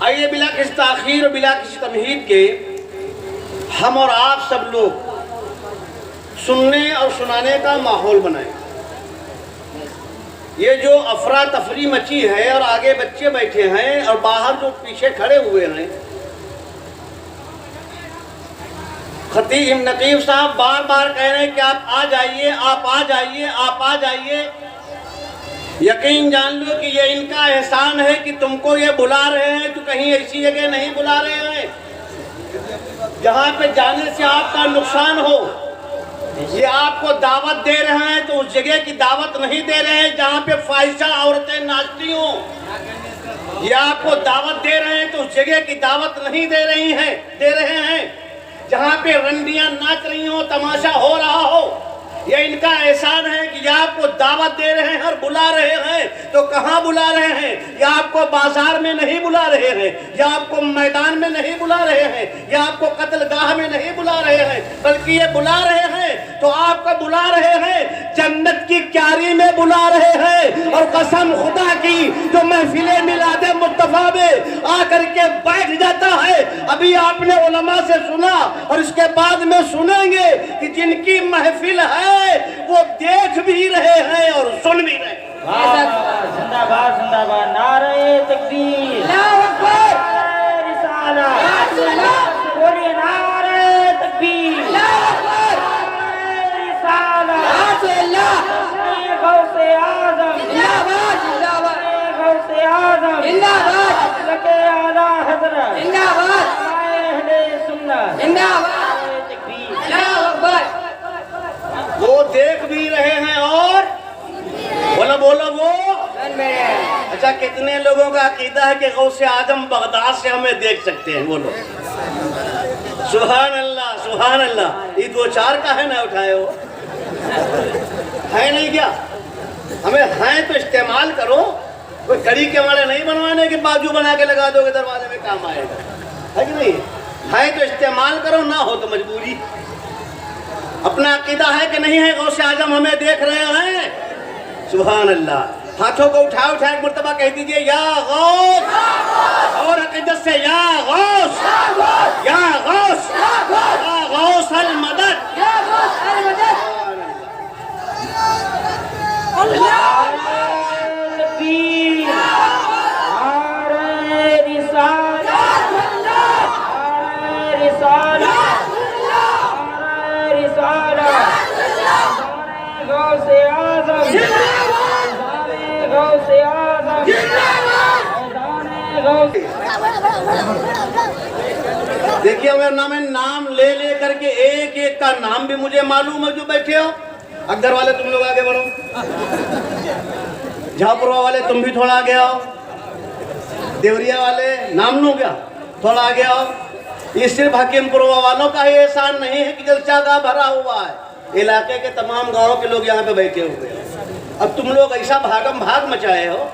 آئیے بلا کسی تاخیر اور بلا کسی تمہید کے ہم اور آپ سب لوگ سننے اور سنانے کا ماحول بنائیں۔ یہ جو افراتفری مچی ہے اور آگے بچے بیٹھے ہیں اور باہر جو پیچھے کھڑے ہوئے ہیں، خطیب نقیب صاحب بار بار کہہ رہے ہیں کہ آپ آ جائیے، آپ آ جائیے، آپ آ جائیے۔ یقین جان لو کہ یہ ان کا احسان ہے کہ تم کو یہ بلا رہے ہیں تو کہیں ایسی جگہ نہیں بلا رہے ہیں جہاں پہ جانے سے آپ کا نقصان ہو۔ یہ آپ کو دعوت دے رہے ہیں تو اس جگہ کی دعوت نہیں دے رہے ہیں جہاں پہ فاحشہ عورتیں ناچتی ہوں۔ یہ آپ کو دعوت دے رہے ہیں تو اس جگہ کی دعوت نہیں دے رہے ہیں جہاں پہ رنڈیاں ناچ رہی ہوں، تماشا ہو رہا ہو۔ یہ ان کا احسان ہے کہ یہ آپ کو دعوت دے رہے ہیں اور بلا رہے ہیں تو کہاں بلا رہے ہیں؟ یہ آپ کو بازار میں نہیں بلا رہے ہیں، یا آپ کو میدان میں نہیں بلا رہے ہیں، یا آپ کو قتل گاہ میں نہیں بلا رہے ہیں، بلکہ یہ بلا رہے ہیں تو آپ کو بلا رہے ہیں جنت کی کیاری میں بلا رہے ہیں۔ اور قسم خدا کی جو محفل میلاد مصطفیٰ میں آ کر کے بیٹھ جاتا ہے، ابھی آپ نے علماء سے سنا اور اس کے بعد میں سنیں گے کہ جن کی محفل ہے وہ دیکھ بھی رہے ہیں اور سن بھی رہے ہیں۔ زندہ باد زندہ باد، نعرہ تکبیر، اللہ اکبر، نعرہ رسالت، بولیے نعرہ تکبیر، اللہ اکبر، نعرہ رسالت، اللہ، غوث اعظم، زندہ باد، زندہ باد، غوث اعظم، زندہ باد، مسلک اعلیٰ حضرت، زندہ باد، اہل سنت، زندہ باد، نعرہ تکبیر۔ اللہ اکبر۔ وہ دیکھ بھی رہے ہیں اور بولو وہ۔ اچھا، کتنے لوگوں کا عقیدہ ہے کہ غوث اعظم بغداد سے ہمیں دیکھ سکتے ہیں؟ بولو سبحان اللہ، سبحان اللہ۔ یہ دو چار کا ہے نہ اٹھائے ہو، ہے نہیں کیا؟ ہمیں ہیں تو استعمال کرو، کوئی کڑی کے ہمارے نہیں بنوانے کہ بازو بنا کے لگا دو گے دروازے میں کام آئے گا، ہے کہ نہیں؟ ہے تو استعمال کرو، نہ ہو تو مجبوری۔ اپنا عقیدہ ہے کہ نہیں ہے غوث اعظم ہمیں دیکھ رہے ہیں؟ سبحان اللہ۔ ہاتھوں کو اٹھا ایک مرتبہ کہہ دیجئے یا غوث، اور عقیدت سے یا غوث، یا غوث، یا غوث المدد، یا غوث المدد، اللہ تکبیر، نعرہ رسالت، نعرہ رسالت، نعرہ رسالت، غوث اعظم، غوث اعظم، غوث۔ دیکھیے میرا نام لے کر کے ایک ایک کا نام بھی مجھے معلوم ہے جو بیٹھے ہو۔ اکدر والے تم لوگ آگے بڑھو، جھاپروا والے تم بھی تھوڑا آگے آؤ، دیوریا والے نام لوں کیا تھوڑا آگے آؤ۔ یہ صرف حکیم پوروا والوں کا ہی احسان نہیں ہے کہ جلسہ گاہ بھرا ہوا ہے، علاقے کے تمام گاؤں کے لوگ یہاں پہ بیٹھے ہوئے ہیں۔ اب تم لوگ ایسا بھاگم بھاگ مچائے ہو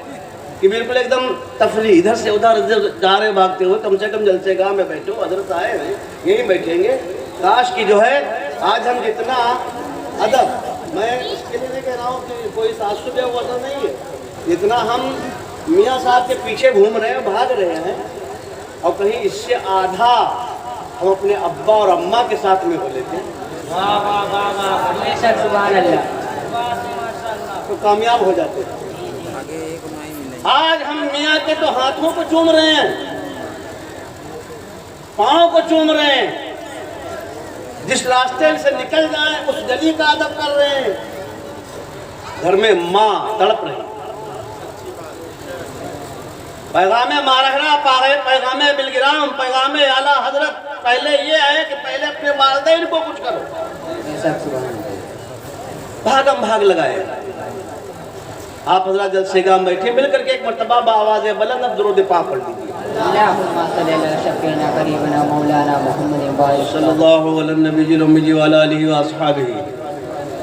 کہ بالکل ایک دم تفریح، ادھر سے ادھر جا رہے بھاگتے ہوئے، کم سے کم جلسے گاہ میں بیٹھو، حضرت آئے ہیں یہیں بیٹھیں گے۔ کاش کی جو ہے آج ہم جتنا ادب، میں اس کے لیے نہیں کہہ رہا ہوں کہ کوئی تعصب یا وجہ نہیں ہے، جتنا ہم میاں صاحب کے پیچھے گھوم رہے ہیں، بھاگ رہے ہیں، اور کہیں اس سے آدھا ہم اپنے ابا اور اماں کے ساتھ میں ہو لیتے ہیں سبحان اللہ، تو کامیاب ہو جاتے ہیں۔ آج ہم میاں کے تو ہاتھوں کو چوم رہے ہیں، پاؤں کو چوم رہے ہیں، جس راستے سے نکل جائیں اس گلی کا ادب کر رہے ہیں۔ گھر میں ماں تڑپ رہی، پیغام مارہرہ، پیغام بلگرام، پیغام اعلیٰ حضرت پہلے یہ ہے کہ پہلے اپنے والدین کو کچھ کرو۔ بھاگم بھاگ لگائے۔ آپ حضرات جلسے گاہ میں بیٹھے، مل کر کے ایک مرتبہ بآواز بلند اب درود پاک پڑھ لیجیے۔ اللہم صلی علی شفیعنا قریبنا مولانا محمد صلی اللہ علیہ النبی الامی وعلی آلہ واصحابہ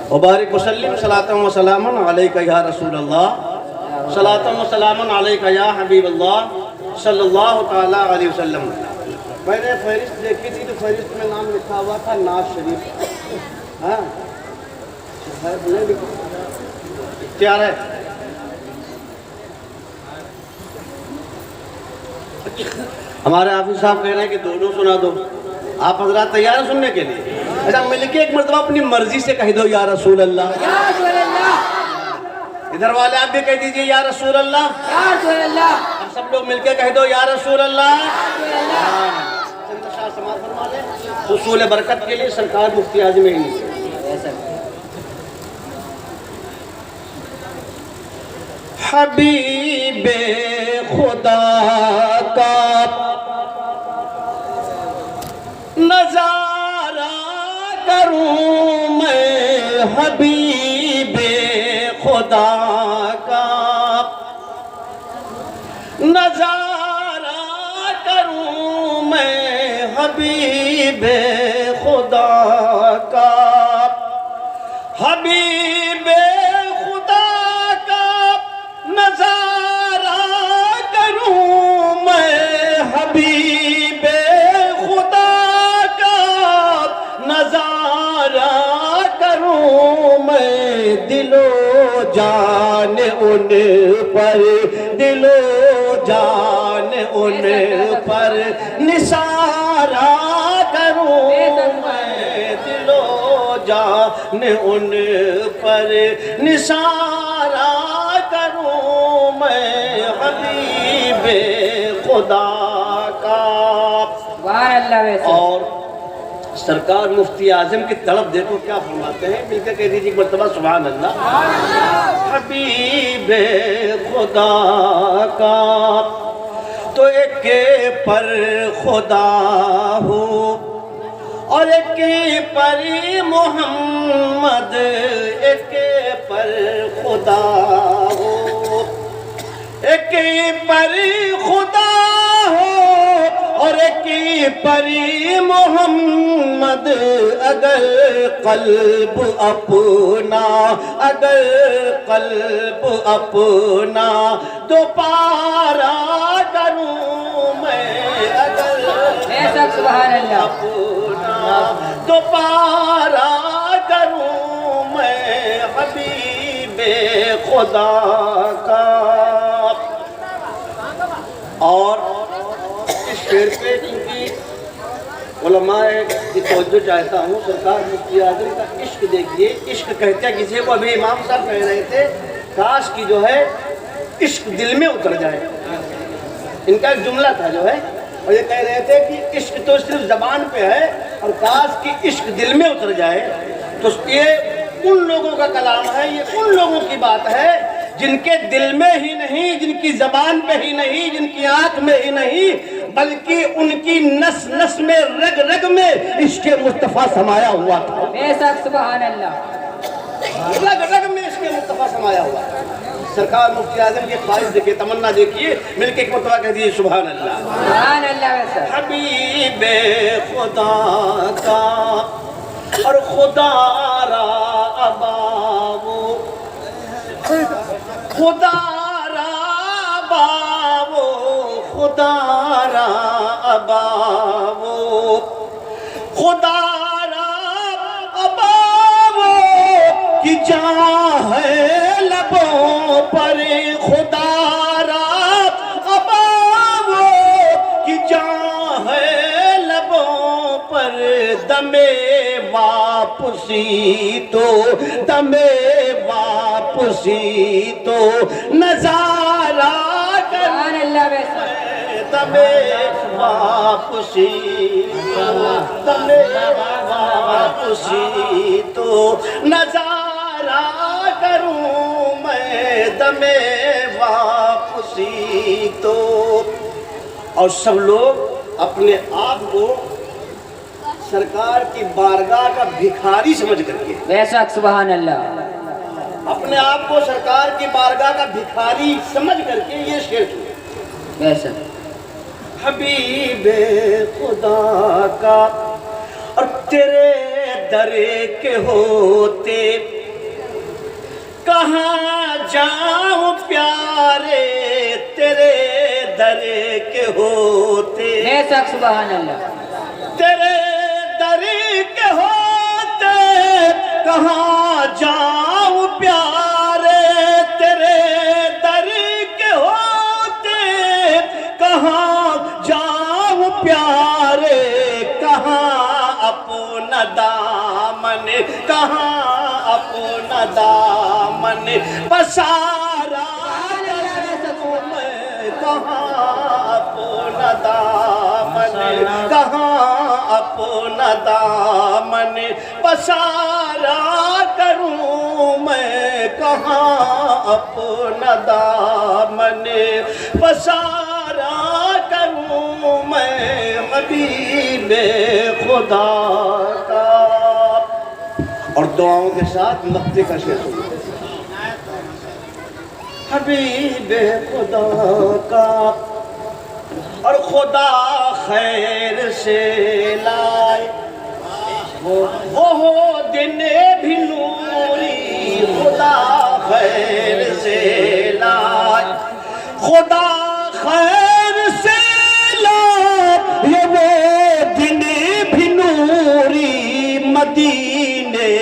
وبارک وسلم صلاۃ و سلام علیکہ یا رسول اللہ، صلاۃ و سلام علیکہ یا حبیب اللہ صلی اللہ تعالیٰ علیہ وسلم۔ میں نے فہرست دیکھی تھی تو فہرست میں نام لکھا ہوا تھا ناز شریف، ہاں اختیار ہے۔ ہمارے حافظ صاحب کہہ رہے ہیں کہ دونوں سنا دو، آپ حضرات تیار ہیں سننے کے لیے؟ اچھا مل کے ایک مرتبہ اپنی مرضی سے کہہ دو یا رسول اللہ۔ یا رسول اللہ، ادھر والے آپ بھی کہہ دیجئے یا رسول اللہ۔ یا رسول اللہ، اب سب لوگ مل کے کہہ دو یا رسول اللہ۔ رسول اللہ۔ چند شاہ سماعت فرما لیں حصول برکت کے لیے سرکار مفتی اعظم ہند سے۔ حبیب خدا کا نظارہ کروں میں، حبیب خدا کا نظارہ کروں میں، حبیب خدا کا، حبیب خدا کا نظارہ کروں میں، حبیب خدا کا نظارہ کروں میں، دل و جان ان پر، دل و جان ان پر نثارہ کروں میں، دل و جان ان پر نثارہ کروں میں، حبیب خدا کا۔ سبحان اللہ ویسے۔ اور سرکار مفتی اعظم کی طلب دیکھو کیا فرماتے ہیں، مل کے کہہ دیجیے ایک مرتبہ سبحان اللہ۔ حبیب خدا کا تو ایک پر خدا ہو، اور ایک پر محمد، ایک پر خدا ہو، ایک پر خدا ہو اور ایک پر محمد، اگر قلب اپنا، اگر قلب اپنا دوبارہ کروں میں، اگر سبحان اللہ، اپنا دوبارہ کروں میں، حبیب خدا کا۔ اور اس شعر پہ چونکہ علماء کی توجہ چاہتا ہوں، سرکار مفتی اعظم کا عشق دیکھیے، عشق کہتے ہیں کسی کو، ابھی امام صاحب کہہ رہے تھے کاش کی جو ہے عشق دل میں اتر جائے، ان کا ایک جملہ تھا جو ہے، اور یہ کہہ رہے تھے کہ عشق تو صرف زبان پہ ہے اور کاش کی عشق دل میں اتر جائے۔ تو یہ ان لوگوں کا کلام ہے، یہ ان لوگوں کی بات ہے جن کے دل میں ہی نہیں، جن کی زبان پہ ہی نہیں، جن کی آنکھ میں ہی نہیں، بلکہ ان کی نس نس میں، رگ رگ میں عشق مصطفیٰ سمایا ہوا تھا۔ بے شک سبحان اللہ، رگ رگ میں عشق مصطفیٰ سمایا ہوا تھا۔ سرکار مفتی اعظم کی خواہش دیکھیے، تمنا دیکھیے، مل کے ایک مرتبہ کہہ دیجیے سبحان اللہ۔ سبحان اللہ ویسے۔ حبیب خدا کا اور خدا را اباو، خدا را اباو، خدا را اباو، خدا را اباو کی جان ہے لبوں پر، خدا را اباو کی جان ہے لبوں پر، دم واپسی تو، دم واپسی تو نظارہ کر، سبحان اللہ ویسے۔ دم واپسی تو، دم واپسی تو نظارہ کروں میں، دم واپسی تو۔ اور سب لوگ اپنے آپ کو سرکار کی بارگاہ کا بھکاری سمجھ کر کے، بے شک سبحان اللہ، اپنے آپ کو سرکار کی بارگاہ کا بھکاری سمجھ کر کے یہ شعر سنے۔ بے شک۔ حبیب خدا کا اور تیرے در کے ہوتے کہاں جاؤں پیارے، تیرے در کے ہوتے، بے شک سبحان اللہ، تیرے در کے ہوتے کہاں جاؤں پیارے، تیرے در کے ہوتے کہاں پیارے کہاں اپنا دامن، کہاں اپنا دامن پسارا کروں میں، کہاں اپنا دامن، کہاں اپنا دامن پسارا کروں میں، کہاں اپنا دامن پسارا کروں میں حبیب خدا کا۔ اور دعاؤں کے ساتھ مقطع کا شعر سنو۔ حبیب خدا کا اور خدا خیر سے لائے، وہ دن بھی نوری، خدا خیر سے لائے، خدا خیر سے لائے، یہ وہ دن بھی نوری، مدینے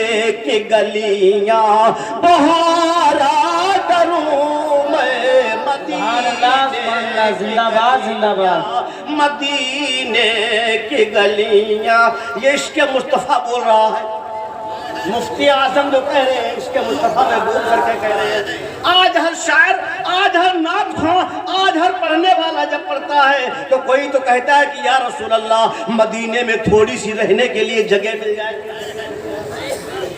کی گلیاں بہارا کروں میں، مدینے زندہ باد زندہ باد۔ مدینے کی گلیاں۔ یہ عشق مصطفیٰ بول رہا ہے، مفتی اعظم جو کہہ رہے ہیں عشق مصطفیٰ میں بول کر کے کہہ رہے ہیں۔ آج ہر شاعر، آج ہر نعت خواں، آج ہر پڑھنے والا جب پڑھتا ہے تو کوئی تو کہتا ہے کہ یا رسول اللہ مدینے میں تھوڑی سی رہنے کے لیے جگہ مل جائے،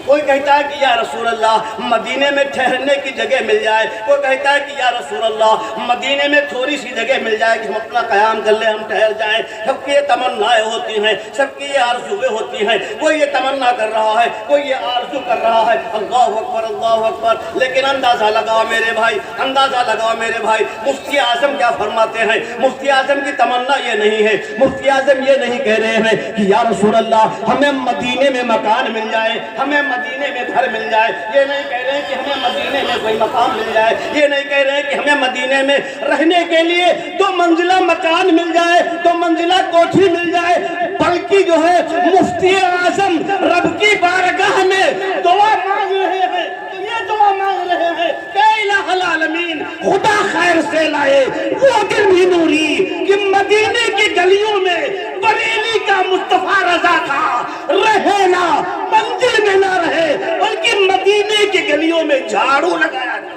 کوئی کہتا ہے کہ یا رسول اللہ مدینے میں ٹھہرنے کی جگہ مل جائے، کوئی کہتا ہے کہ یا رسول اللہ مدینے میں تھوڑی سی جگہ مل جائے کہ ہم اپنا قیام کر لیں، ہم ٹھہر جائیں۔ سب کی یہ تمنائیں ہوتی ہیں، سب کی یہ آرزویں ہوتی ہیں، کوئی یہ تمنا کر رہا ہے، کوئی یہ آرزو کر رہا ہے، اللہ اکبر اللہ اکبر۔ لیکن اندازہ لگاؤ میرے بھائی، اندازہ لگاؤ میرے بھائی، مفتی اعظم کیا فرماتے ہیں؟ مفتی اعظم کی تمنا یہ نہیں ہے، مفتی اعظم یہ نہیں کہہ رہے ہیں کہ یا رسول اللہ ہمیں مدینے میں مکان مل جائے، ہمیں مدینے میں گھر مل جائے، یہ نہیں کہہ رہے کہ ہمیں مدینے میں کوئی مقام مل جائے، یہ نہیں کہہ رہے کہ ہمیں مدینے میں رہنے کے لیے 2 منزلہ مکان مل جائے، 2 منزلہ کوٹھی مل جائے، بلکہ جو ہے مفتی اعظم رب کی بارگاہ میں دعا مانگ رہے ہیں، یہ دعا مانگ رہے ہیں کہ الہ العالمین خدا خیر سے لائے وہ دن بھی نوری کہ مدینے کی گلیوں میں بریلی کا مصطفیٰ رضا تھا، رہے نہ منزل میں نہ رہے بلکہ مدینے کی گلیوں میں جھاڑو لگایا گیا۔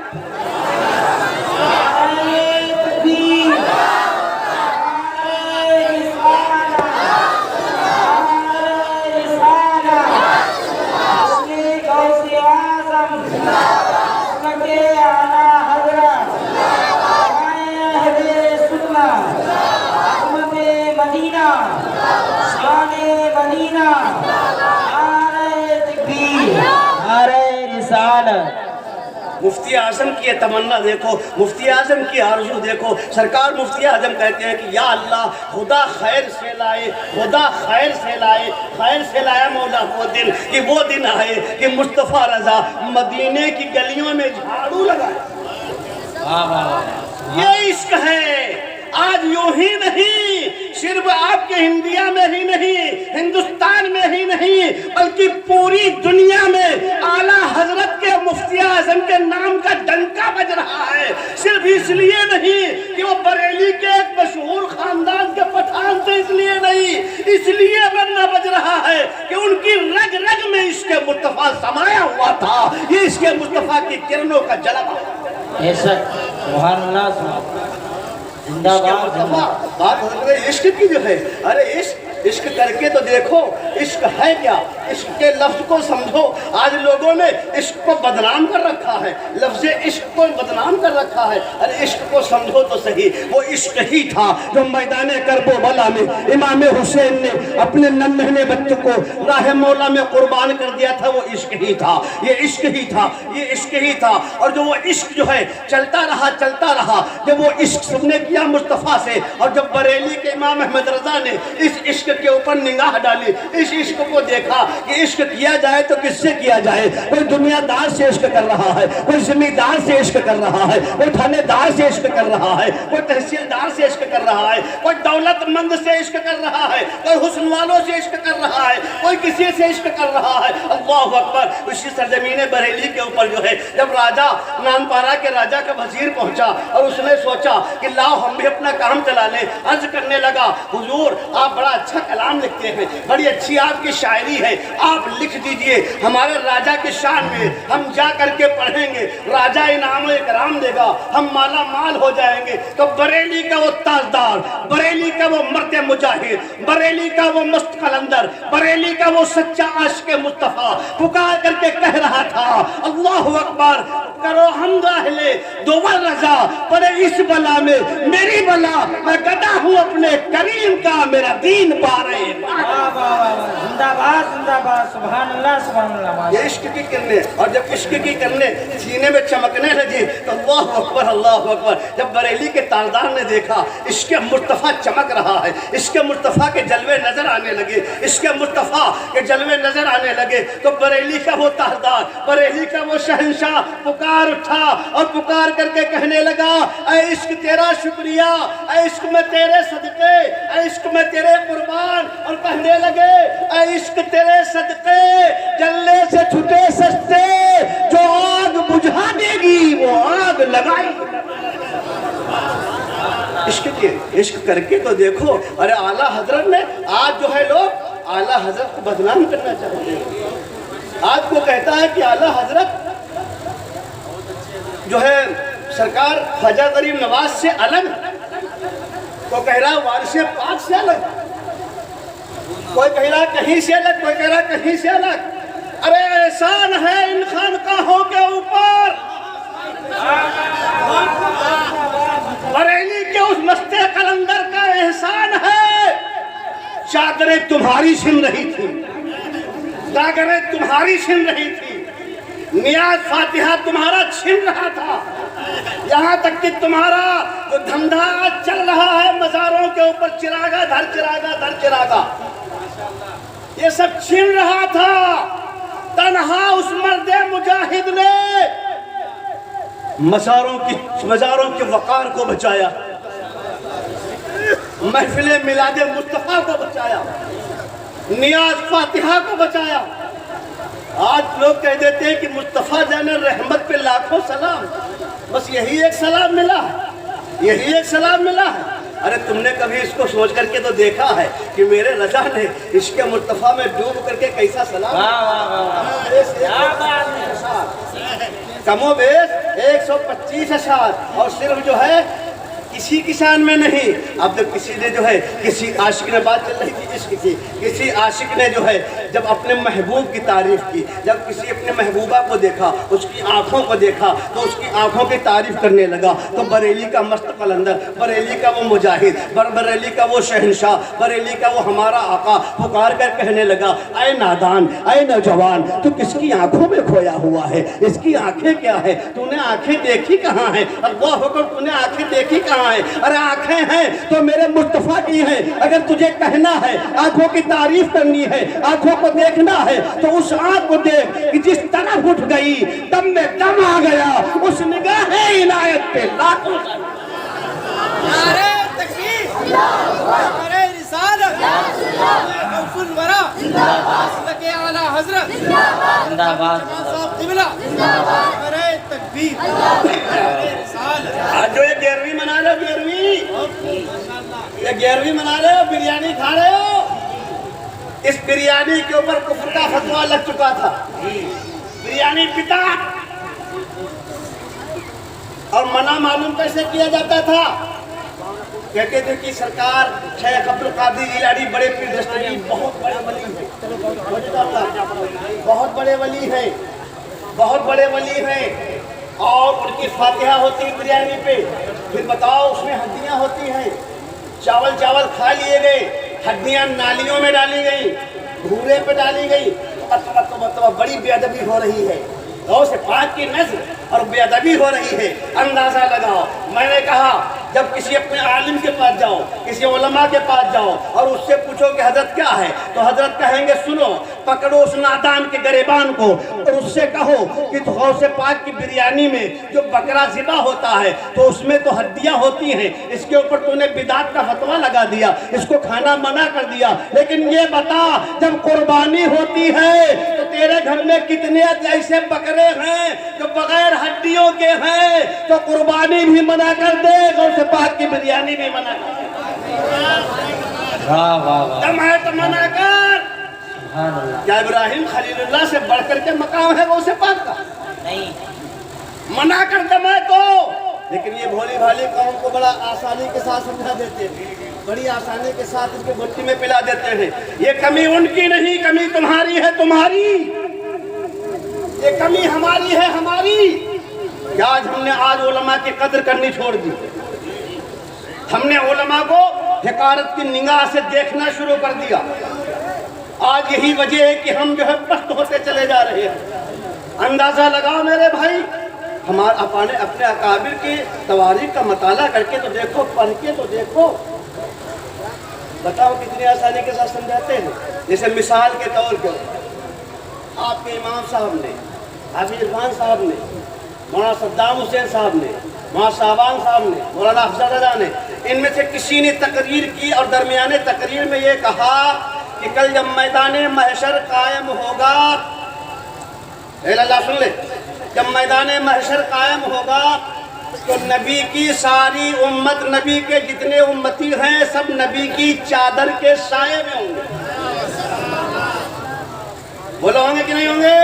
مفتی اعظم کی یہ تمنا دیکھو، مفتی اعظم کی آرزو دیکھو۔ سرکار مفتی اعظم کہتے ہیں کہ یا اللہ خدا خیر سے لائے، خدا خیر سے لائے، خیر سے لایا مولا وہ دن کہ وہ دن آئے کہ مصطفیٰ رضا مدینے کی گلیوں میں جھاڑو لگائے۔ یہ عشق ہے۔ آج یوں ہی نہیں، صرف آپ کے انڈیا میں ہی نہیں، ہندوستان میں ہی نہیں، بلکہ پوری دنیا میں اعلیٰ حضرت کے مفتی اعظم کے نام کا ڈنکا بج رہا ہے۔ صرف اس لیے نہیں کہ وہ بریلی کے ایک مشہور خاندان کے پٹھان تھے، اس لیے نہیں، اس لیے بننا بج رہا ہے کہ ان کی رگ رگ میں عشق مصطفیٰ سمایا ہوا تھا۔ یہ عشق مصطفیٰ کی کرنوں کا جلوہ ہے۔ بے شک، سبحان اللہ زندہ باد۔ بات ہو رہی ہے عشق کی جو ہے، ارے عشق کر کے تو دیکھو عشق ہے کیا، عشق کے لفظ کو سمجھو۔ آج لوگوں نے عشق کو بدنام کر رکھا ہے، لفظ عشق کو بدنام کر رکھا ہے۔ ارے عشق کو سمجھو تو صحیح، وہ عشق ہی تھا جو میدان کربلا میں امام حسین نے اپنے ننھے بچوں کو راہ مولا میں قربان کر دیا تھا، وہ عشق ہی تھا، یہ عشق ہی تھا، یہ عشق ہی تھا۔ اور جو وہ عشق جو ہے چلتا رہا، جب وہ عشق سب نے کیا مصطفیٰ سے، اور جب بریلی کے امام احمد رضا نے اس عشق کے اوپر نگاہ ڈالی، اس عشق کو دیکھا کہ عشق کیا جائے تو کس سے کیا جائے۔ کوئی دنیا دار سے عشق کر رہا ہے، کوئی زمیندار سے عشق کر رہا ہے، کوئی تھانے دار سے عشق کر رہا ہے، کوئی تحصیلدار سے عشق کر رہا ہے، کوئی دولت مند سے عشق کر رہا ہے، کوئی حسن والوں سے عشق کر رہا ہے، کوئی کسی سے عشق کر رہا ہے۔ اللہ اکبر۔ اسی سرزمین بریلی کے اوپر جو ہے جب راجہ نانپارا کے راجہ کا وزیر پہنچا اور اس نے سوچا کہ لاؤ ہم بھی اپنا کام چلا لیں۔ عرض کرنے لگا حضور آپ بڑا اچھا کلام لکھتے ہیں، بڑی اچھی آپ کی شاعری ہے، آپ لکھ دیجئے ہمارے راجہ کی شان میں، ہم جا کر کے پڑھیں گے، راجہ انعام و اکرام دے گا، ہم مالا مال ہو جائیں گے۔ تو بریلی کا وہ تاجدار، بریلی کا وہ مرد مجاہد، بریلی کا وہ مست قلندر، بریلی کا وہ سچا عاشق مصطفیٰ پکار کر کے کہہ رہا تھا اللہ اکبر، کرو حمد اہل دوبر رضا، پڑے اس بلا میں میری بلا، میں گدا ہوں اپنے کریم کا، میرا دین پارے۔ زندہ باد سبحان اللہ۔ یہ عشق کی کرنے، اور جب عشق کی کرنے سینے میں چمکنے لگی تو اللہ اکبر اللہ اکبر۔ جب بریلی کے تاجدار نے دیکھا عشق مصطفیٰ چمک رہا ہے، عشق مصطفیٰ کے جلوے نظر آنے لگے، عشق مصطفیٰ کے جلوے نظر آنے لگے، تو بریلی کا وہ تاجدار، بریلی کا وہ شہنشاہ پکار اٹھا اور پکار کر کے کہنے لگا اے عشق تیرا شکریہ، اے عشق میں تیرے صدقے، اے عشق میں تیرے قربان، اور کہنے لگے اے عشق تیرے صدقے جلنے سے چھٹے سستے، جو آگ بجھا دے گی وہ آگ لگائی۔ عشق کر کے تو دیکھو، ارے اعلیٰ حضرت نے آج جو ہے لوگ اعلیٰ حضرت کو بدنام کرنا چاہتے ہیں، آج کو کہتا ہے کہ اعلیٰ حضرت جو ہے سرکار خواجہ غریب نواز سے الگ، کوئی کہہ رہا وارث پاک سے الگ، کوئی کہہ رہا کہیں سے الگ، کوئی کہہ رہا کہیں سے الگ۔ ارے احسان ہے ان خانقاہوں کے اوپر، بریلی کے اس مست قلندر کا احسان ہے، چادریں تمہاری چھن رہی تھی، داغریں تمہاری چھن رہی تھی، نیاز فاتحہ تمہارا چھن رہا تھا، یہاں تک کہ تمہارا جو دھندا چل رہا ہے مزاروں کے اوپر چراغا دھر چراغا دھر چراغا، یہ سب چھن رہا تھا، تنہا اس مرد مجاہد نے مزاروں کے وقار کو بچایا، محفل میلاد مصطفیٰ کو بچایا، نیاز فاتحہ کو بچایا۔ آج لوگ کہہ دیتے ہیں کہ مصطفیٰ جان رحمت پہ لاکھوں سلام، بس یہی ایک سلام ملا ہے، یہی ایک سلام ملا ہے۔ ارے تم نے کبھی اس کو سوچ کر کے تو دیکھا ہے کہ میرے رضا نے عشق مصطفیٰ میں ڈوب کر کے کیسا سلام، کم و بیش 125 اشعار، اور صرف جو ہے کسی کی شان میں نہیں۔ اب جب کسی نے جو ہے کسی عاشق نے بات چل رہی تھی عشق کی، کسی عاشق نے جو ہے جب اپنے محبوب کی تعریف کی، جب کسی اپنے محبوبہ کو دیکھا، اس کی آنکھوں کو دیکھا تو اس کی آنکھوں کی تعریف کرنے لگا، تو بریلی کا مست قلندر، بریلی کا وہ مجاہد، بریلی کا وہ شہنشاہ، بریلی کا وہ ہمارا آقا پکار کر کہنے لگا اے نادان، اے نوجوان، تو کس کی آنکھوں میں کھویا ہوا ہے؟ اس کی آنکھیں کیا ہے؟ تو نے آنکھیں دیکھی کہاں ہیں؟ اللہ اکبر، تو نے آنکھیں دیکھی کہاں ہے؟ ارے آنکھیں ہیں تو میرے مصطفیٰ کی ہیں، اگر تجھے کہنا ہے آنکھوں کی تعریف کرنی ہے، آنکھوں کو دیکھنا ہے تو اس آنکھ کو دیکھ کہ جس طرف اٹھ گئی دم میں دم آ گیا، اس نگاہ عنایت پہ لاکھوں نعرہ تکبیر، نعرہ رسالت، غوث الورا، مسلک اعلیٰ حضرت، زندہ باد، صاحب قبلہ، نعرہ تکبیر، نعرہ رسالت۔ آج جو یہ 11ویں منا رہے ہو، 11ویں، یہ 11ویں منا رہے ہو، بریانی کھا رہے ہو، اس بریانی کے اوپر کفر کا فتویٰ لگ چکا تھا، بریانی پتا، اور منع معلوم کیسے کیا جاتا تھا؟ کہتے تھے کہ سرکار شیخ عبدالقادر جیلانی بڑے پیر دستگیر بہت بڑے ولی ہیں، بہت بڑے ولی ہیں، بہت بڑے ولی ہیں، اور ان کی فاتحہ ہوتی ہے بریانی پہ، پھر بتاؤ اس میں ہڈیاں ہوتی ہیں، چاول کھا لیے گئے، ہڈیاں نالیوں میں ڈالی گئی، بھورے پہ ڈالی گئی، تو بڑی بے ادبی ہو رہی ہے، غوث پاک کی نظر اور بے ادبی ہو رہی ہے، اندازہ لگاؤ۔ میں نے کہا جب کسی اپنے عالم کے پاس جاؤ، کسی علماء کے پاس جاؤ اور اس سے پوچھو کہ حضرت کیا ہے، تو حضرت کہیں گے سنو، پکڑو اس نادان کے گریبان کو اور اس سے کہو کہ غوث پاک کی بریانی میں جو بکرا ذبح ہوتا ہے تو اس میں تو ہڈیاں ہوتی ہیں، اس کے اوپر تو نے بدعت کا فتویٰ لگا دیا، اس کو کھانا منع کر دیا، لیکن یہ بتا جب قربانی ہوتی ہے تو تیرے گھر میں کتنے ایسے بکرے ہیں جو بغیر ہڈیوں کے ہیں، تو قربانی بھی منع کر دے، غوث پاک کی بریانی بھی منع کر دے۔ واہ واہ واہ، دم ہے تو منع کر۔ سبحان اللہ۔ کیا ابراہیم خلیل اللہ سے بڑھ کر کے مقام ہے غوث پاک کا؟ نہیں، منع کر دے میں تو، لیکن یہ بھولی بھالی قوم کو بڑا آسانی کے ساتھ سمجھا دیتے ہیں، بڑی آسانی کے ساتھ ان کے بھٹی میں پلا دیتے ہیں۔ یہ کمی ان کی نہیں، کمی تمہاری ہے، تمہاری۔ یہ کمی ہماری ہے، ہماری۔ کہ آج ہم نے علماء کی قدر کرنی چھوڑ دی، ہم نے علماء کو حقارت کی نگاہ سے دیکھنا شروع کر دیا۔ آج یہی وجہ ہے کہ ہم جو ہے پست ہوتے چلے جا رہے ہیں۔ اندازہ لگاؤ میرے بھائی، ہمارے اپنے اکابر کی تواریخ کا مطالعہ کر کے تو دیکھو، پڑھ کے تو دیکھو، بتاؤ کتنی آسانی کے ساتھ سمجھاتے ہیں۔ جیسے مثال کے طور پر آپ کے امام صاحب نے، حافظ عرفان صاحب نے، مولانا صدام حسین صاحب نے، مولانا شعبان صاحب نے، مولانا افضل رضا نے، ان میں سے کسی نے تقریر کی اور درمیانے تقریر میں یہ کہا کہ کل جب میدان محشر قائم ہوگا، اے اللہ سن لے، جب میدان محشر قائم ہوگا تو نبی کی ساری امت، نبی کے جتنے امتی ہیں سب نبی کی چادر کے سائے میں ہوں گے۔ بولو ہوں گے کہ نہیں ہوں گے؟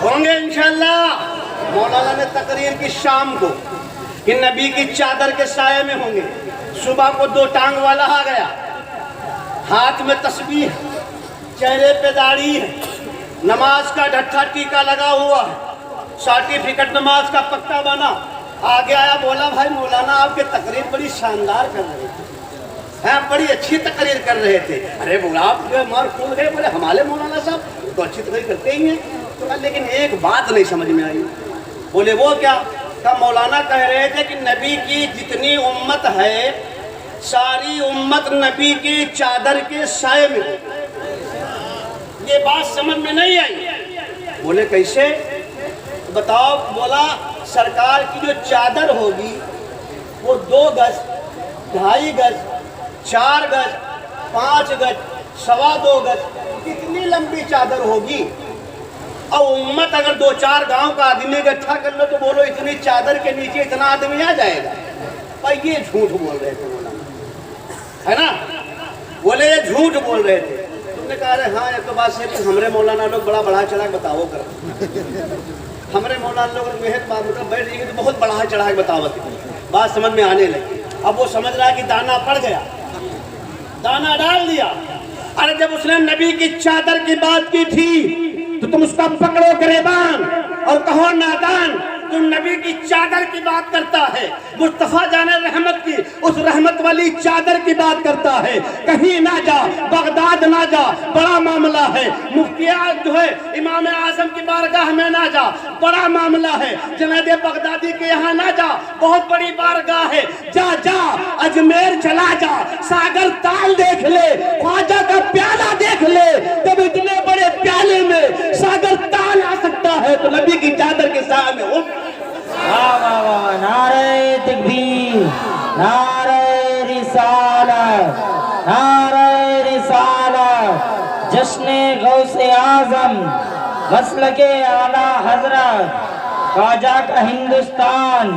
ہوں گے انشاءاللہ۔ مولانا نے تقریر کی شام کو کہ نبی کی چادر کے سائے میں ہوں گے۔ صبح کو 2 ٹانگ والا آ گیا، ہاتھ میں تسبیح، چہرے پہ داڑھی ہے، نماز کا ڈھٹھا ٹیکا لگا ہوا ہے، سرٹیفکیٹ نماز کا پکا بنا، آگے آیا، بولا بھائی مولانا آپ کی تقریر بڑی شاندار کر رہے تھے، ہاں بڑی اچھی تقریر کر رہے تھے۔ ارے بولا آپ جو مار کھول گئے، بولے ہمارے مولانا صاحب تو اچھی تقریر کرتے ہی ہیں، لیکن ایک بات نہیں سمجھ میں آئی۔ بولے وہ کیا؟ کہ مولانا کہہ رہے تھے کہ نبی کی جتنی امت ہے ساری امت نبی کی چادر کے سائے میں ہے۔ یہ بات سمجھ میں نہیں آئی۔ بولے کیسے؟ بتاؤ۔ بولا سرکار کی جو چادر ہوگی وہ 2 گز، 2.5 گز، 4 گز، 5 گز، 2.25 گز، کتنی لمبی چادر ہوگی؟ اور امت اگر 2-4 گاؤں کا آدمی اکٹھا کر لو تو بولو اتنی چادر کے نیچے اتنا آدمی آ جائے گا۔ پر یہ جھوٹ بول رہے تھے مولانا، ہے نا؟ بولے یہ جھوٹ بول رہے تھے۔ تم نے کہا رہے ہاں یہ تو بات صحیح، ہمارے مولانا لوگ بڑا بڑھا چڑھا کے بتاؤ کر، ہمارے مولانا لوگ بیٹھ رہی ہے تو بہت بڑھا چڑھا کے بتاوت، بات سمجھ میں آنے لگی۔ اب وہ سمجھ رہا کہ دانا پڑ گیا، دانا ڈال دیا۔ ارے جب اس نے نبی کی چادر کی بات کی تھی تو تم اس کا پکڑو گریبان اور کہو نادان، تم نبی کی چادر کی بات کرتا ہے، مصطفیٰ جان رحمت کی اس رحمت والی چادر کی بات کرتا ہے۔ کہیں نہ جا، بغداد نہ جا، بڑا معاملہ ہے۔ مفتیات جو ہے امام اعظم کی بارگاہ میں نہ جا، بڑا معاملہ ہے۔ جنید بغدادی کے یہاں نہ جا، بہت بڑی بارگاہ ہے۔ جا جا اجمیر چلا جا، ساگر تال دیکھ لے، خواجہ کا پیالہ دیکھ لے، جب اتنے بڑے پیالے میں ساگر تال آ سکتا ہے تو نبی کی چادر کے سائے میں ہو۔ واہ واہ واہ، نعرہ تکبیر، نعرہ رسالت، نعرہ رسالت، جشن غوث اعظم، مسلک اعلیٰ حضرت خواجہ کا ہندوستان،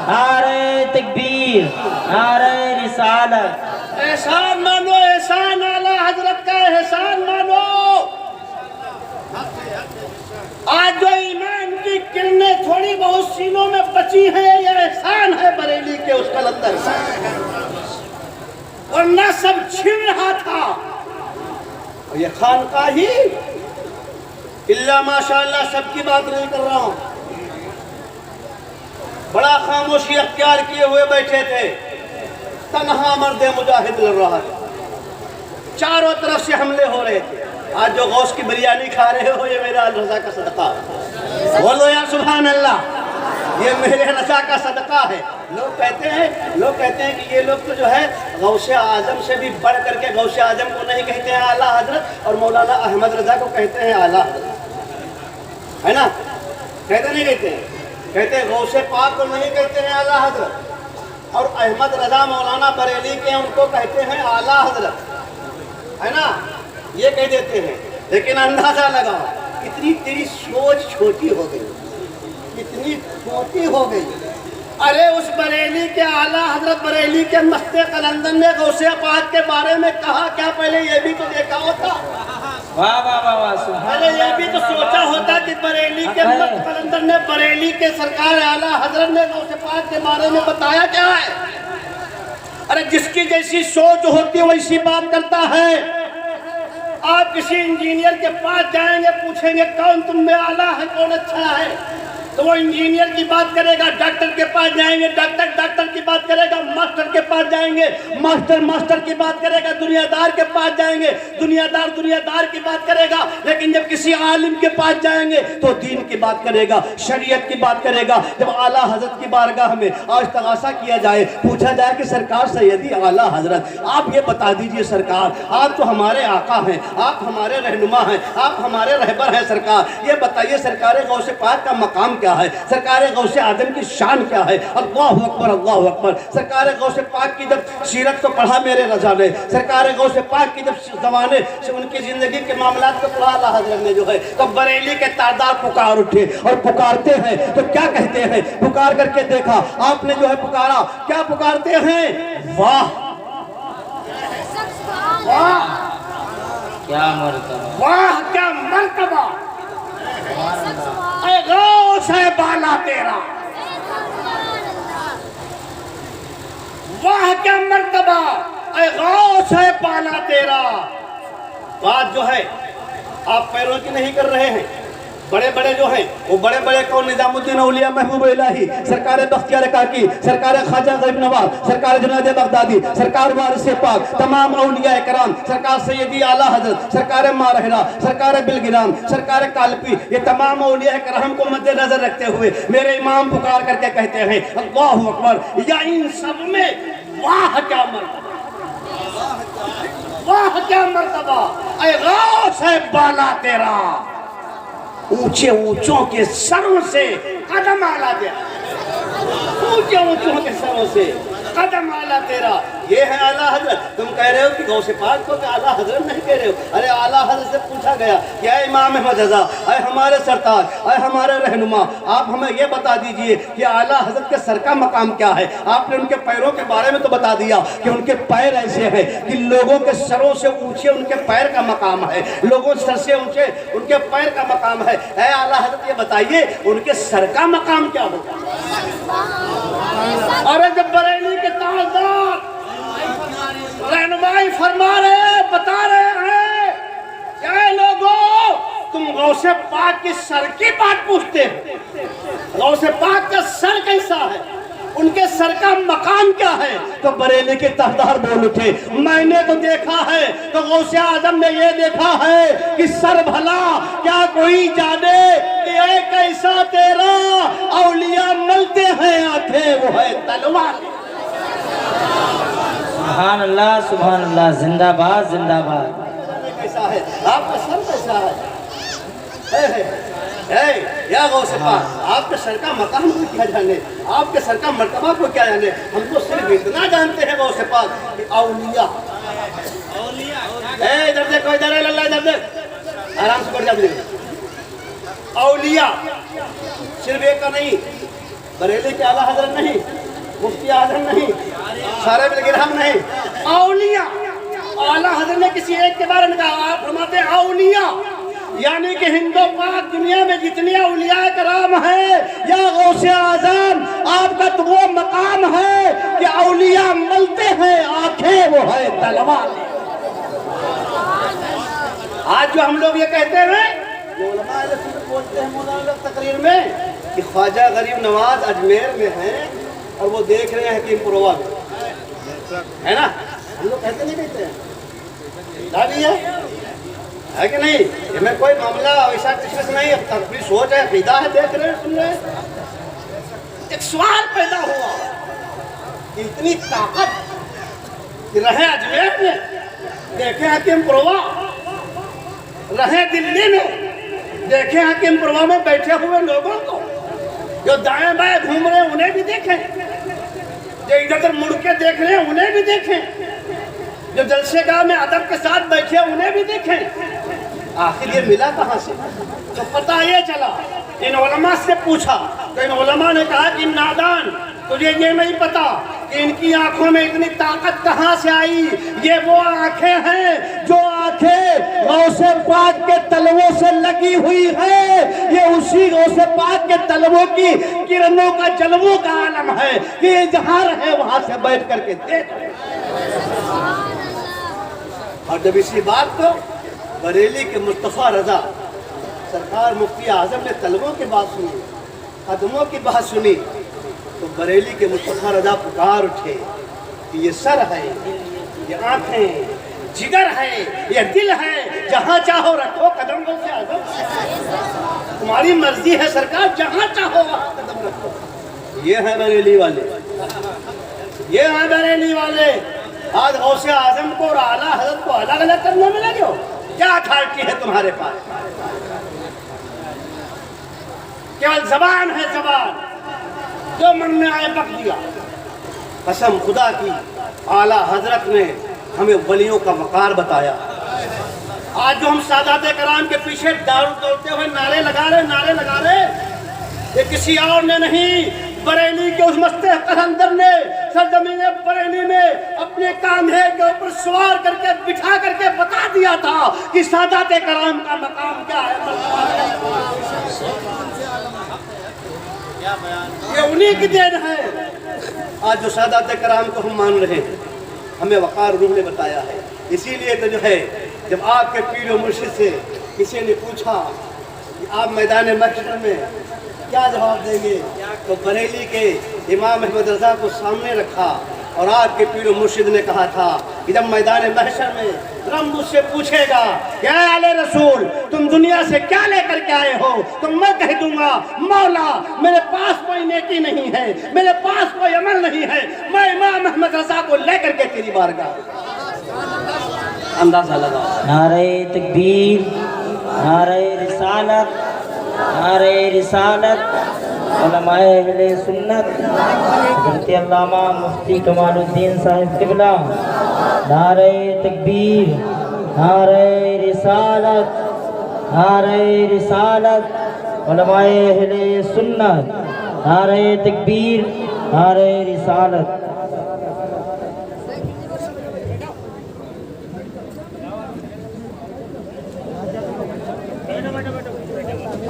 نعرہ تکبیر، نعرہ رسالت۔ احسان مانو، احسان اعلیٰ حضرت کا احسان مانو۔ آج جو ایمان کی کرنیں تھوڑی بہت سینوں میں بچی ہیں یہ احسان ہے بریلی کے اس قلندر، ورنہ سب چھن رہا تھا۔ اور یہ خانقاہ ہی اللہ ماشاءاللہ سب کی بات نہیں کر رہا ہوں، بڑا خاموشی اختیار کیے ہوئے بیٹھے تھے، تنہا مرد مجاہد لڑ رہا تھا، چاروں طرف سے حملے ہو رہے تھے۔ آج جو غوث کی بریانی کھا رہے ہو یہ میرا رضا کا صدقہ ہے، بولو یا سبحان اللہ، یہ میرے رضا کا صدقہ ہے۔ لوگ کہتے ہیں کہ یہ لوگ تو جو ہے غوث اعظم سے بھی بڑھ کر کے غوث اعظم کو نہیں کہتے ہیں اعلیٰ حضرت، اور مولانا احمد رضا کو کہتے ہیں اعلیٰ حضرت، ہے نا؟ کہتے نہیں کہتے ہیں، کہتے ہیں غوث پاک کو نہیں کہتے ہیں اعلیٰ حضرت، اور احمد رضا مولانا بریلی کے ان کو کہتے ہیں اعلیٰ حضرت، ہے نا؟ یہ کہہ دیتے ہیں۔ لیکن اندازہ لگاؤ کتنی تیری سوچ چھوٹی ہو گئی، کتنی چھوٹی ہو گئی۔ ارے اس بریلی کے اعلیٰ حضرت بریلی کے مست قلندر نے غوث پاک کے بارے میں کہا کیا؟ پہلے یہ بھی تو دیکھا ہوتا، واہ واہ واہ واہ سبحان پہلے یہ بھی تو سوچا ہوتا کہ بریلی کے مست قلندر نے، بریلی کے سرکار اعلیٰ حضرت نے غوث پاک کے بارے میں بتایا کیا ہے؟ ارے جس کی جیسی سوچ ہوتی ہے ویسی بات کرتا ہے۔ آپ کسی انجینئر کے پاس جائیں گے، پوچھیں گے کون تم میں اعلیٰ ہے، کون اچھا ہے، تو وہ انجینئر کی بات کرے گا۔ ڈاکٹر کے پاس جائیں گے، ڈاکٹر کی بات کرے گا۔ ماسٹر کے پاس جائیں گے، ماسٹر کی بات کرے گا۔ دنیا دار کے پاس جائیں گے، دنیا دار کی بات کرے گا۔ لیکن جب کسی عالم کے پاس جائیں گے تو دین کی بات کرے گا، شریعت کی بات کرے گا۔ جب اعلیٰ حضرت کی بارگاہ میں آج تغاثہ کیا جائے، پوچھا جائے کہ سرکار سیدی اعلیٰ حضرت آپ یہ بتا دیجئے سرکار، آپ تو ہمارے آقا ہیں، آپ ہمارے رہنما ہیں، آپ ہمارے رہبر ہیں سرکار، یہ بتائیے سرکار غوث پاک کا مقام کیا ہے، سرکار غوث اعظم کی شان کیا ہے؟ اللہ اکبر اللہ اکبر۔ سرکار غوث پاک کی جب سیرت کو پڑھا میرے رضا نے، سرکار غوث پاک کی جب زمانے سے ان کی زندگی کے معاملات کو پڑھا اعلیٰ حضرت نے جو ہے، تو بریلی کے تاجدار پکار اٹھے اور پکارتے ہیں تو کیا کہتے ہیں؟ پکار کر کے دیکھا آپ نے جو ہے پکارا، کیا پکارتے ہیں؟ واہ واہ کیا مرتبہ، واہ کیا مرتبہ، اے غوث ہے بالا تیرا، واہ کیا مرتبہ، اے غوث ہے بالا تیرا۔ بات جو ہے آپ پیروں کی نہیں کر رہے ہیں، بڑے بڑے جو ہیں وہ بڑے بڑے کون؟ نظام الدین اولیاء محبوب الہی، سرکار بختیار کاکی، سرکار خواجہ غریب نواز، سرکار جنید بغدادی، سرکار وارث پاک، تمام اولیاء کرام، سرکار سیدی اعلیٰ حضرت، سرکار مارحرہ، سرکار بلگرام، سرکار کالپی، یہ تمام اولیاء کرام کو مد نظر رکھتے ہوئے میرے امام پکار کر کے کہتے ہیں اللہ اکبر۔ یا ان سب میں واہ کیا مرتبہ، واہ کیا مرتبہ، اے غوث ہے بالا تیرا، اونچے اونچوں کے سروں سے قدم اعلیٰ تیرا، اونچے اونچوں کے سروں سے قدم اعلیٰ تیرا۔ یہ ہے اعلیٰ حضرت۔ تم کہہ رہے ہو کہ غوث پاک کو کہ اعلیٰ حضرت نہیں کہہ رہے ہو۔ ارے اعلیٰ حضرت سے پوچھا گیا کہ اے امام احمد رضا، اے ہمارے سرتاج، اے ہمارے رہنما، آپ ہمیں یہ بتا دیجئے کہ اعلیٰ حضرت کے سر کا مقام کیا ہے؟ آپ نے ان کے پیروں کے بارے میں تو بتا دیا کہ ان کے پیر ایسے ہیں کہ لوگوں کے سروں سے اونچے ان کے پیر کا مقام ہے، لوگوں سر سے اونچے ان کے پیر کا مقام ہے۔ اے اعلیٰ حضرت یہ بتائیے ان کے سر کا مقام کیا ہوگا؟ ارے جب بریلی کے تاجدار رہنمائی فرما رہے ہیں، بتا رہے ہیں کہ اے لوگوں تم غوث پاک کی سر کی بات پوچھتے ہیں، غوث پاک کا سر کیسا ہے، ان کے سر کا مقام کیا ہے؟ تو بریلی کے تاجدار بول اٹھے میں نے تو دیکھا ہے، تو غوث اعظم نے یہ دیکھا ہے کہ سر بھلا کیا کوئی جانے کہ اے کیسا تیرا اولیاء ملتے ہیں آنکھیں وہ ہے تلوار۔ سبحان اللہ زندہ باد زندہ باد۔ کیسا ہے آپ کا سر کیسا ہے؟ یا غوث پاک آپ کے سر کا مقام کو کیا جانے، آپ کے سر کا مرتبہ کو کیا جانے، ہم تو صرف اتنا جانتے ہیں غوث پاک کہ اولیاء ادھر دیکھو ادھر ہے اللہ ادھر دیکھ آرام سے بڑھ جا۔ اولیاء صرف ایک کا نہیں، بریلی کے اعلیٰ حضرت نہیں، مفتی اعظم نہیں، سارے بلگرام نہیں، اولیاء۔ اعلیٰ حضرت نے کسی ایک کے بارے میں کہا، آپ فرماتے ہیں اولیاء یعنی کہ ہندو پاک دنیا میں جتنے اولیاء کرام ہیں یا غوث اعظم آپ کا تو وہ مقام ہے کہ اولیاء ملتے ہیں آنکھیں وہ ہے تلوار۔ آج جو ہم لوگ یہ کہتے ہیں جو علماء اہل سنت بولتے ہیں مولانا تقریر میں کہ خواجہ غریب نواز اجمیر میں ہیں اور وہ دیکھ رہے ہیں حکیم پروہ میں، ہے نا؟ ہم لوگ کہتے نہیں کہتے ہیں ہے کہ نہیں؟ یہ میں کوئی معاملہ ایسا کچھ نہیں ہے، تقریبی سوچ ہے، عقیدہ ہے، دیکھ رہے ہیں سن رہے ہیں۔ ایک سوال پیدا ہوا کہ اتنی طاقت کہ رہے اجمیر میں دیکھیں حکیم پروہ، رہے دلی میں دیکھیں حکیم پروہ میں بیٹھے ہوئے لوگوں کو، جو دائیں بائیں گھوم رہے ہیں انہیں بھی دیکھیں، جو ادھر ادھر مڑ کے دیکھ رہے ہیں انہیں بھی دیکھیں، جو جلسے گاہ میں ادب کے ساتھ بیٹھے انہیں بھی دیکھیں۔ آخر یہ ملا کہاں سے؟ تو پتہ یہ چلا، ان علماء سے پوچھا تو ان علماء نے کہا کہ نادان، تجھے یہ نہیں پتا کہ ان کی آنکھوں میں اتنی طاقت کہاں سے آئی؟ یہ وہ آنکھیں ہیں جو آنکھیں غوث پاک کے تلووں سے لگی ہوئی ہیں، یہ اسی غوث پاک کے تلووں کی کرنوں کا جلووں کا عالم ہے کہ یہ جہاں رہے وہاں سے بیٹھ کر کے دیکھ۔ اور جب اسی بات کو بریلی کے مصطفیٰ رضا سرکار مفتی اعظم نے طلبوں کی بات سنی، قدموں کی بات سنی، تو بریلی کے مصطفیٰ رضا پکار اٹھے کہ یہ سر ہے، یہ آنکھیں، جگر ہے، یہ دل ہے، جہاں چاہو رکھو قدم غوث اعظم، تمہاری مرضی ہے سرکار، جہاں چاہو وہاں قدم رکھو۔ یہ ہیں بریلی والے، یہ ہیں بریلی والے۔ آج غوث اعظم کو اور اعلیٰ حضرت کو الگ الگ کرنے میں لگے ہو؟ کیا اتھارٹی ہے تمہارے پاس؟ کیول زبان ہے، زبان جو من میں آئے بک دیا۔ قسم خدا کی اعلیٰ حضرت نے ہمیں ولیوں کا وقار بتایا۔ آج جو ہم سادات کرام کے پیچھے دوڑتے ہوئے نعرے لگا رہے، یہ کسی اور نے نہیں، بریلی کے اس مست قلندر نے سرزمین بریلی میں اپنے کاندھے کے اوپر سوار کر کے بٹھا کر کے بتا دیا تھا کہ سادات کرام کا مقام کیا ہے۔ یہ انہی کی دین ہے۔ آج جو سادات کرام کو ہم مان رہے ہیں، ہمیں وقار روح نے بتایا ہے۔ اسی لیے تو جو ہے، جب آپ کے پیر و مرشد سے کسی نے پوچھا کہ آپ میدان محشر میں کیا جواب دیں گے، تو بریلی کے امام احمد رضا کو سامنے رکھا اور آپ کے پیر و مرشد نے کہا تھا کہ جب میدان محشر میں رب مجھ سے پوچھے گا کہ اے آل رسول تم دنیا سے کیا لے کر کے آئے ہو، تو میں کہہ دوں گا مولا میرے پاس کوئی نیکی نہیں ہے، میرے پاس کوئی عمل نہیں ہے، میں امام احمد رضا کو لے کر کے تیری بارگاہ۔ اندازہ لگاؤ۔ نعرہ تکبیر، نعرہ رسالت، نعرہ رسالت، علماء اہل سنت، حضرت علامہ مفتی کمال الدین صاحب قبلہ، نعرہ تکبیر، نعرہ رسالت، نعرہ رسالت، علماء اہل سنت، نعرہ تکبیر، نعرہ رسالت۔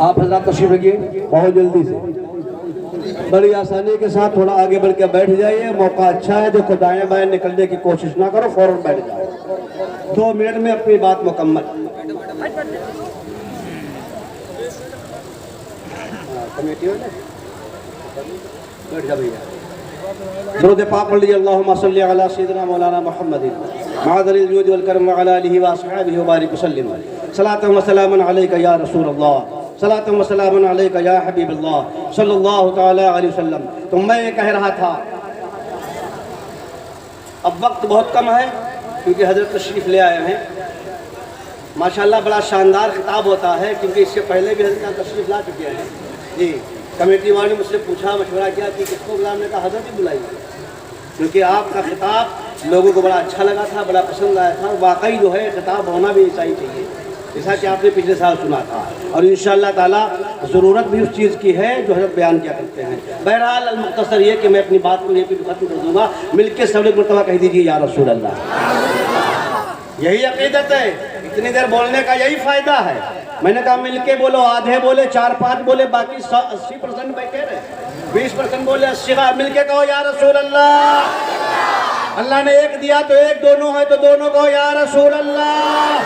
آپ حضرات تشریف رکھیے، بہت جلدی سے بڑی آسانی کے ساتھ تھوڑا آگے بڑھ کے بیٹھ جائیے، موقع اچھا ہے، دیکھو دائیں بائیں نکلنے کی کوشش نہ کرو، فوراً بیٹھ جاؤ، 2 منٹ میں اپنی بات مکمل۔ کمیٹی والے بیٹھ جا بھیا، درود پاک پڑھ لیجیے، اللہم صلی علی سیدنا مولانا محمد معدن الجود والکرم وعلی آلہ واصحابہ وبارک وسلم، صلاۃ و سلام علیک یا رسول اللہ، صلاۃ و سلام علیک یا حبیب اللہ صلی اللہ تعالی علیہ وسلم۔ تو میں یہ کہہ رہا تھا، اب وقت بہت کم ہے کیونکہ حضرت تشریف لے آئے ہیں، ماشاءاللہ بڑا شاندار خطاب ہوتا ہے کیونکہ اس سے پہلے بھی حضرت تشریف لا چکے ہیں۔ جی کمیٹی والے نے مجھ سے پوچھا، مشورہ کیا کہ کس کو بلانے کا، حضرت ہی بلائیے، کیونکہ آپ کا خطاب لوگوں کو بڑا اچھا لگا تھا، بڑا پسند آیا تھا، واقعی جو ہے خطاب ہونا بھی ایسا ہی چاہیے جیسا کہ آپ نے پچھلے سال سنا تھا، اور انشاءاللہ تعالیٰ ضرورت بھی اس چیز کی ہے جو حضرت بیان کیا کرتے ہیں۔ بہرحال المختصر یہ کہ میں اپنی بات کو یہ بھی ختم کر دوں گا، مل کے سب ایک مرتبہ کہہ دیجیے یا رسول اللہ۔ یہی عقیدت ہے، اتنی دیر بولنے کا یہی فائدہ ہے۔ میں نے کہا مل کے بولو، آدھے بولے، 4-5 بولے، باقی 80% بیٹھے رہے، 20% بولے، 80 مل کے کہو یا رسول اللہ۔ اللہ نے ایک دیا تو ایک، دونوں ہے تو دونوں کہو یا رسول اللہ۔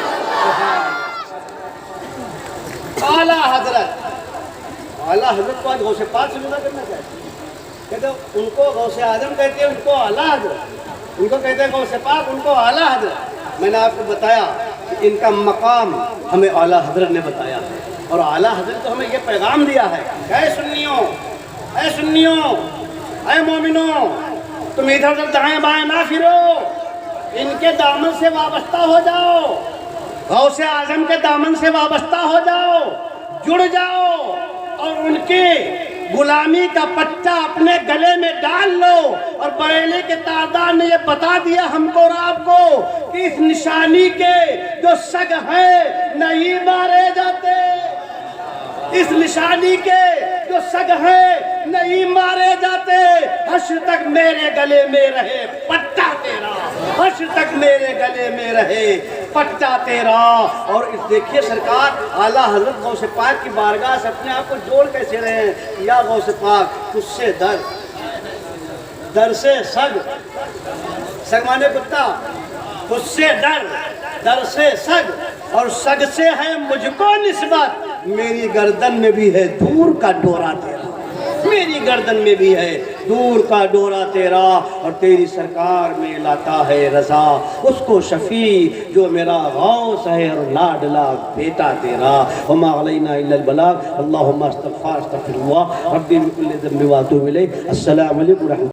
اعلیٰ حضرت کو آج غوث پاک سے جدا کرنا چاہیے، کہتے ہیں ان کو غوث اعظم کہتے ہیں، ان کو اعلیٰ حضرت، ان کو کہتے ہیں غوث پاک، ان کو اعلیٰ حضرت۔ میں نے آپ کو بتایا کہ ان کا مقام ہمیں اعلیٰ حضرت نے بتایا ہے، اور اعلیٰ حضرت تو ہمیں یہ پیغام دیا ہے، اے سنیوں، اے مومنوں، تم ادھر ادھر دائیں بائیں نہ پھرو، ان کے دامن سے وابستہ ہو جاؤ، غوث اعظم کے دامن سے وابستہ ہو جاؤ، جڑ جاؤ، اور ان کے غلامی کا پٹا اپنے گلے میں ڈال لو. اور بریلی کے تاجدار نے یہ بتا دیا ہم کو اور آپ کو کہ اس نشانی کے جو سگ ہیں نہیں مارے جاتے. اس نشانی کے جو سگ ہیں نہیں مارے جاتے. حشر تک میرے گلے میں رہے پٹا تیرا, حشر تک میرے گلے میں رہے پٹا تیرا. اور اس دیکھیے سرکار اعلیٰ حضرت غوث پاک کی بارگاہ سے اپنے آپ کو جوڑ کیسے رہے ہیں. یا غوث پاک تجھ سے در سے سگ, سگ مانے کتا, تجھ سے در سے سگ, اور سگ سے ہے مجھ کو نسبت. میری گردن میں بھی ہے دور کا ڈورا تیرا, میری گردن میں بھی ہے دور کا ڈورا تیرا. اور تیری سرکار میں لاتا ہے رضا اس کو شفیع جو میرا غوث ہے اور لاڈلا بیٹا تیرا. وما علینا الا البلاغ. اللہم استغفر اللہ ربی بکل ذنب واتوب الیہ. السلام علیکم ورحمۃ